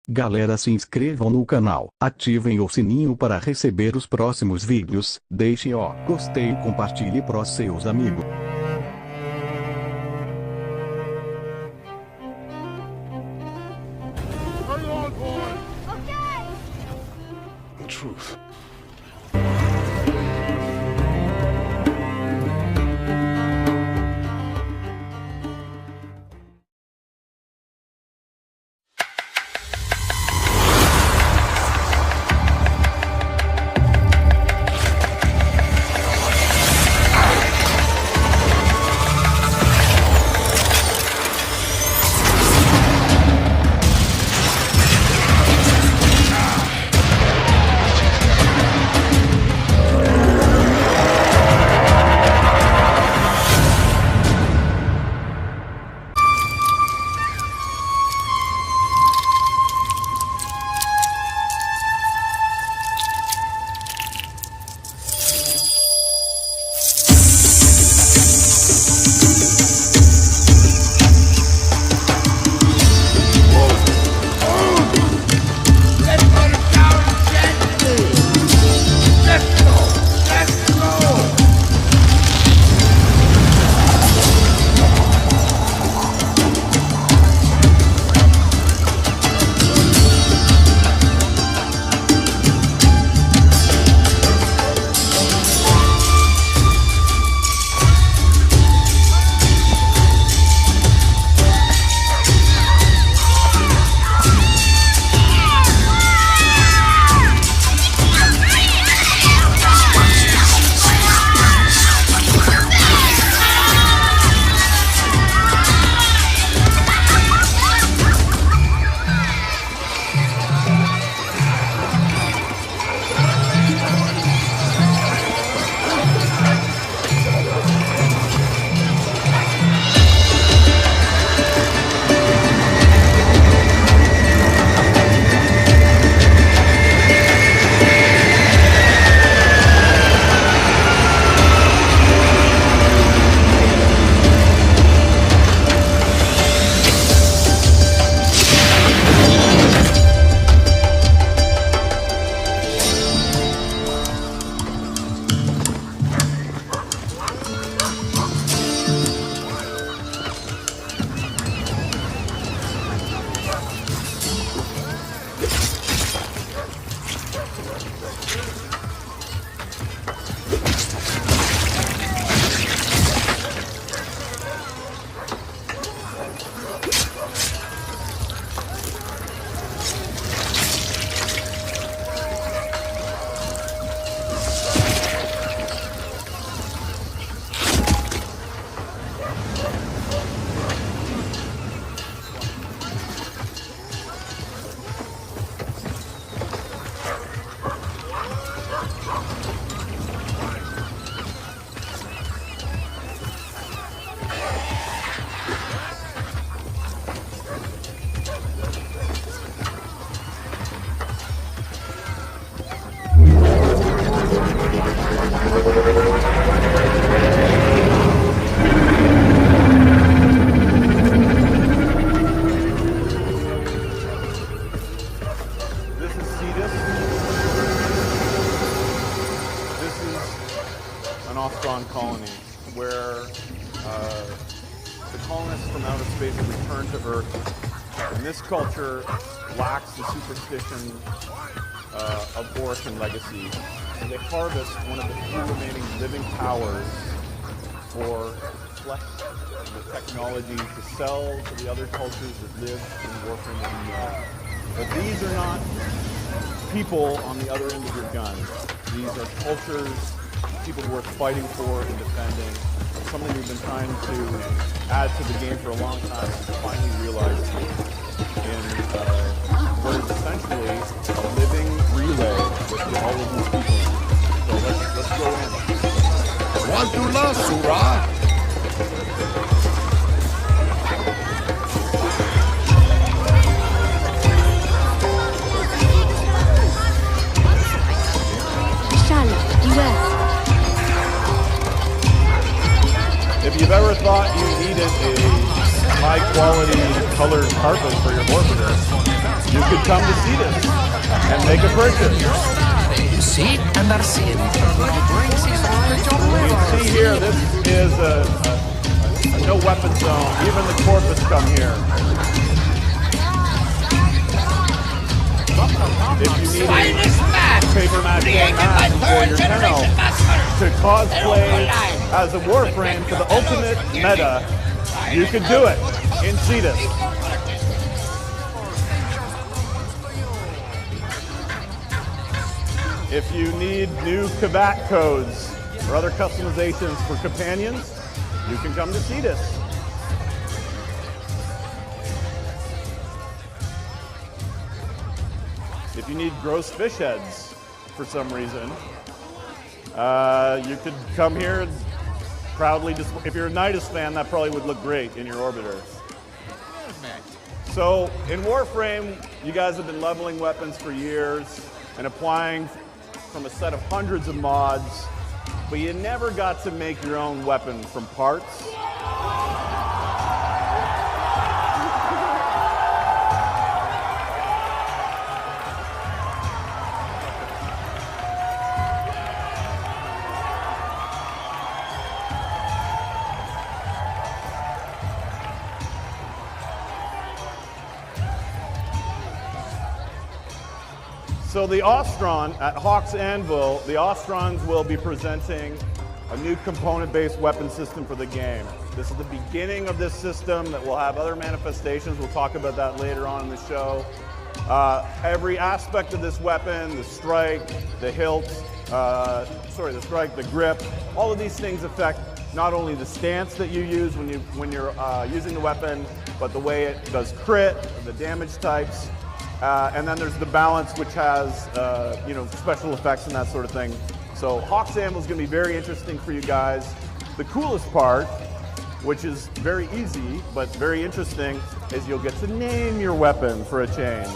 Galera, se inscrevam no canal, ativem o sininho para receber os próximos vídeos, deixe o gostei e compartilhe para seus amigos. The truth. Colony where the colonists from outer space have returned to Earth, and this culture lacks the superstition of Orphan legacy, and they harvest one of the few remaining living powers for flesh and the technology to sell to the other cultures that live in Warframe that we know. But these are not people on the other end of your gun. These are cultures, people worth fighting for and defending. It's something we've been trying to add to the game for a long time and finally realized in what is essentially a living relay with all of these people. So let's go in. Want to love, Surah? If you've ever thought you needed a high-quality colored carpet for your orbiter, you could come to see this and make a purchase. See and are seen. You see here, this is a no weapon zone. Even the corpus come here. If you need a paper mache mask for your Tenno to cosplay as a Warframe for the ultimate meta, you can do it in Cetus. If you need new Kavat codes or other customizations for companions, you can come to Cetus. If you need gross fish heads for some reason, you could come here and proudly display. If you're a Nidus fan, that probably would look great in your orbiter. So in Warframe, you guys have been leveling weapons for years and applying from a set of hundreds of mods, but you never got to make your own weapon from parts. So the Ostron, at Hawk's Anvil, the Ostrons will be presenting a new component-based weapon system for the game. This is the beginning of this system that will have other manifestations. We'll talk about that later on in the show. Every aspect of this weapon, the strike, the hilt, the strike, the grip, all of these things affect not only the stance that you use when you're using the weapon, but the way it does crit, the damage types. And then there's the balance, which has special effects and that sort of thing. So Hawk's Anvil is going to be very interesting for you guys. The coolest part, which is very easy but very interesting, is you'll get to name your weapon for a change.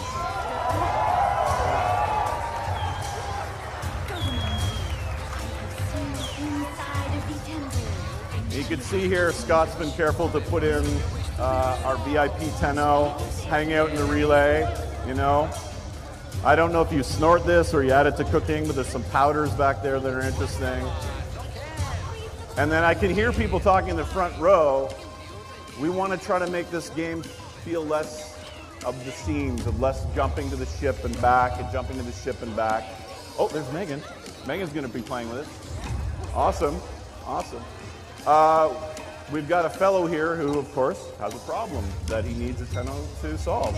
You can see here, Scott's been careful to put in our VIP Tenno hanging out in the relay. You know, I don't know if you snort this or you add it to cooking, but there's some powders back there that are interesting. And then I can hear people talking in the front row. We want to try to make this game feel less of the scenes, of less jumping to the ship and back and jumping to the ship and back. Oh, there's Megan. Megan's going to be playing with it. Awesome, awesome. We've got a fellow here who, of course, has a problem that he needs a Tenno to solve.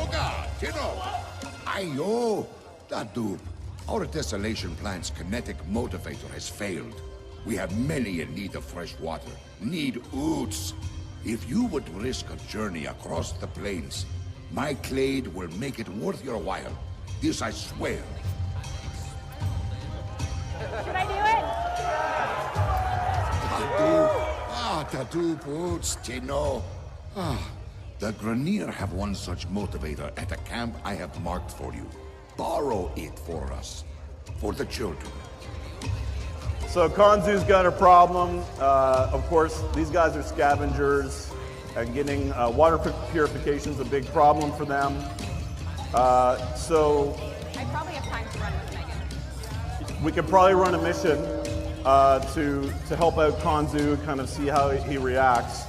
Ayo, that dupe. Our desolation plant's kinetic motivator has failed. We have many in need of fresh water, need oots. If you would risk a journey across the plains, my clade will make it worth your while. This I swear. Should I do it? Tattoo boots, Tino. The Grenier have one such motivator at a camp I have marked for you. Borrow it for us. For the children. So Kanzu's got a problem. Of course, these guys are scavengers, and getting water purification is a big problem for them. So I probably have time to run with Megan. we could probably run a mission to help out Kanzu, kind of see how he reacts.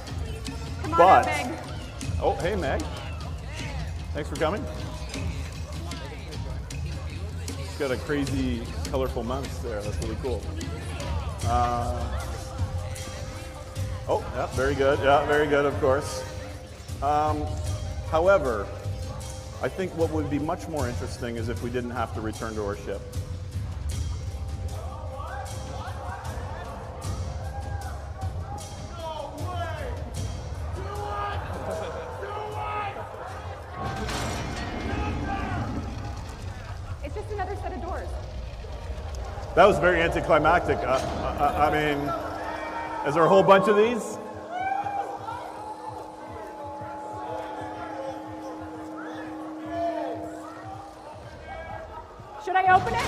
Come on But out, Meg. oh, hey Meg, thanks for coming. He's got a crazy, colorful mouse there. That's really cool. Oh, yeah, very good. Yeah, very good, of course. However, I think what would be much more interesting is if we didn't have to return to our ship. It's just another set of doors. That was very anticlimactic. I mean, is there a whole bunch of these? Should I open it?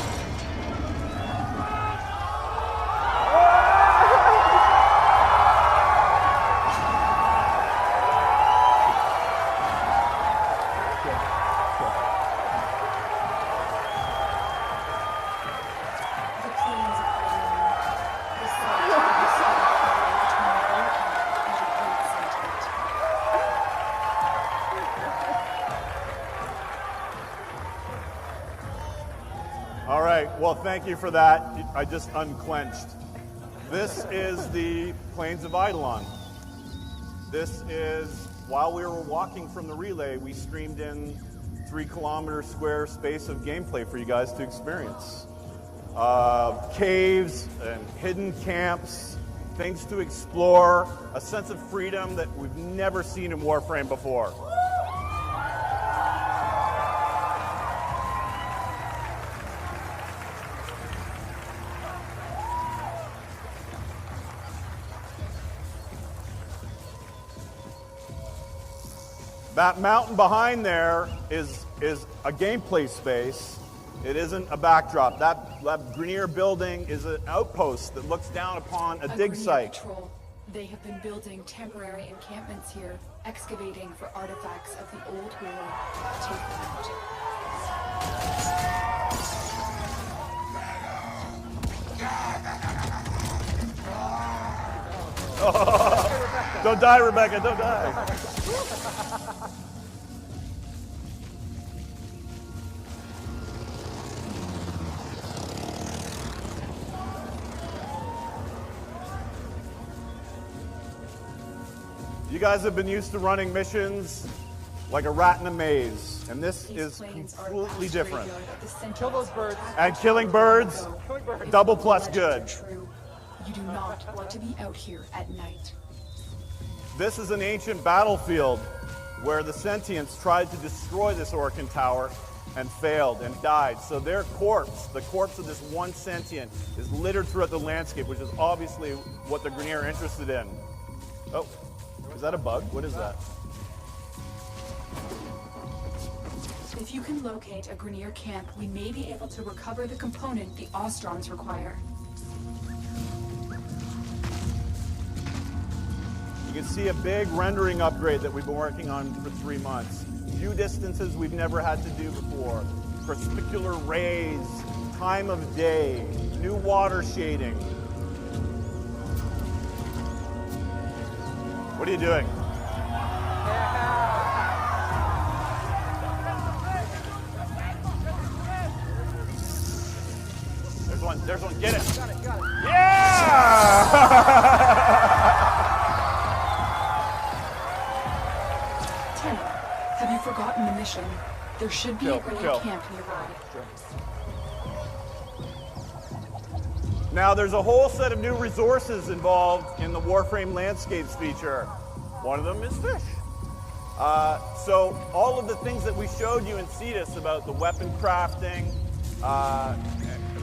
All right, well, thank you for that. I just unclenched. This is the plains of Eidolon. This is, while we were walking from the relay, we streamed in 3-kilometer square space of gameplay for you guys to experience. Caves and hidden camps, things to explore, a sense of freedom that we've never seen in Warframe before. That mountain behind there is a gameplay space. It isn't a backdrop. That Grenier building is an outpost that looks down upon a dig site. Patrol. They have been building temporary encampments here, excavating for artifacts of the old war. Take them out. Don't die, Rebecca, don't die. You guys have been used to running missions like a rat in a maze, and this is completely different. Kill those birds. And killing birds, double plus good. You do not want to be out here at night. This is an ancient battlefield where the sentients tried to destroy this Orcan tower and failed and died. So their corpse, the corpse of this one sentient, is littered throughout the landscape, which is obviously what the Grenier are interested in. Oh, is that a bug? What is that? If you can locate a Grenier camp, we may be able to recover the component the Ostroms require. You can see a big rendering upgrade that we've been working on for 3 months. View distances we've never had to do before. Perspicular rays, time of day, new water shading. What are you doing? There's one, get it. Got it. Yeah! Have you forgotten the mission? There should be a Grenier camp nearby. Now, there's a whole set of new resources involved in the Warframe Landscapes feature. One of them is fish. So all of the things that we showed you in Cetus about the weapon crafting,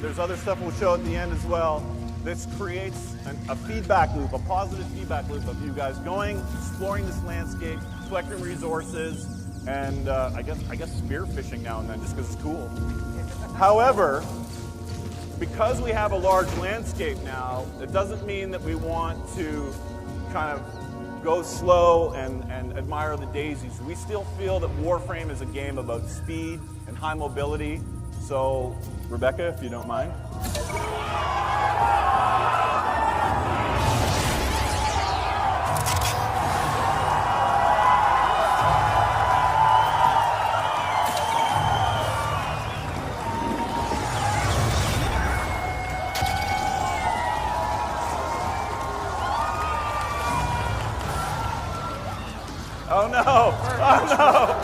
there's other stuff we'll show at the end as well. This creates a feedback loop, a positive feedback loop of you guys going, exploring this landscape, collecting resources, and I guess spear fishing now and then just because it's cool. However, because we have a large landscape now, it doesn't mean that we want to kind of go slow and admire the daisies. We still feel that Warframe is a game about speed and high mobility. So, Rebecca, if you don't mind. Oh no! Oh no!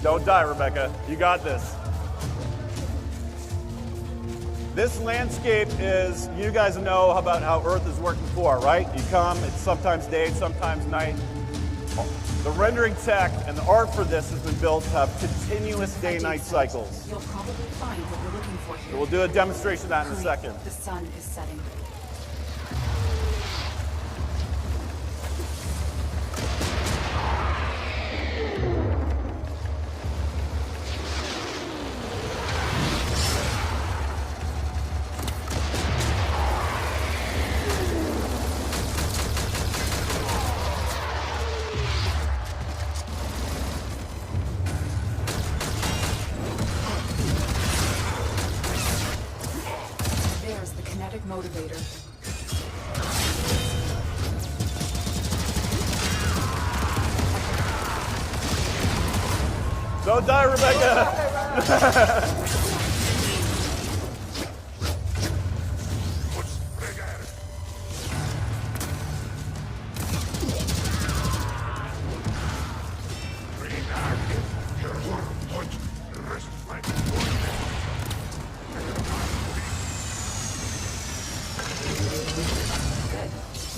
Don't die, Rebecca. You got this. This landscape is, you guys know about how Earth is working for, right? You come, it's sometimes day, sometimes night. The rendering tech and the art for this has been built to have continuous day-night cycles. You'll probably find what we're looking for here. We'll do a demonstration of that in a second. The sun is setting. motivator. Don't die, Rebecca!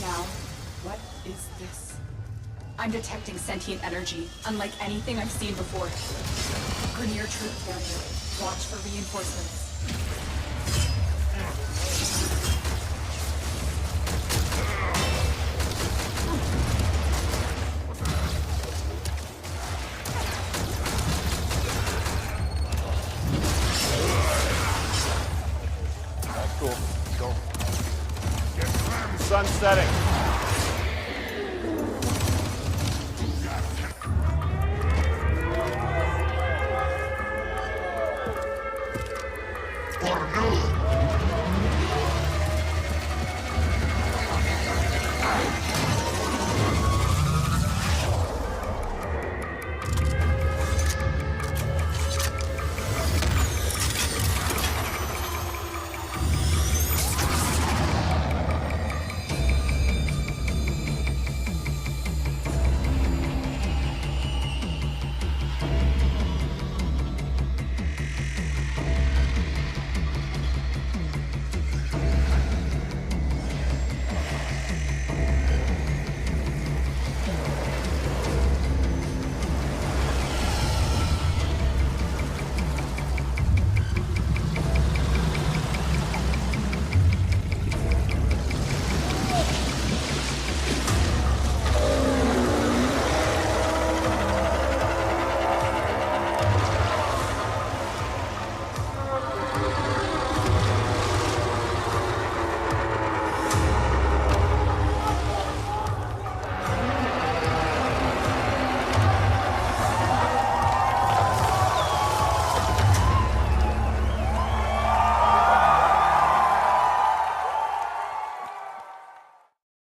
Now, what is this? I'm detecting sentient energy, unlike anything I've seen before. Grenier troop carrier. Watch for reinforcements. That's cool. Go. Sun's setting.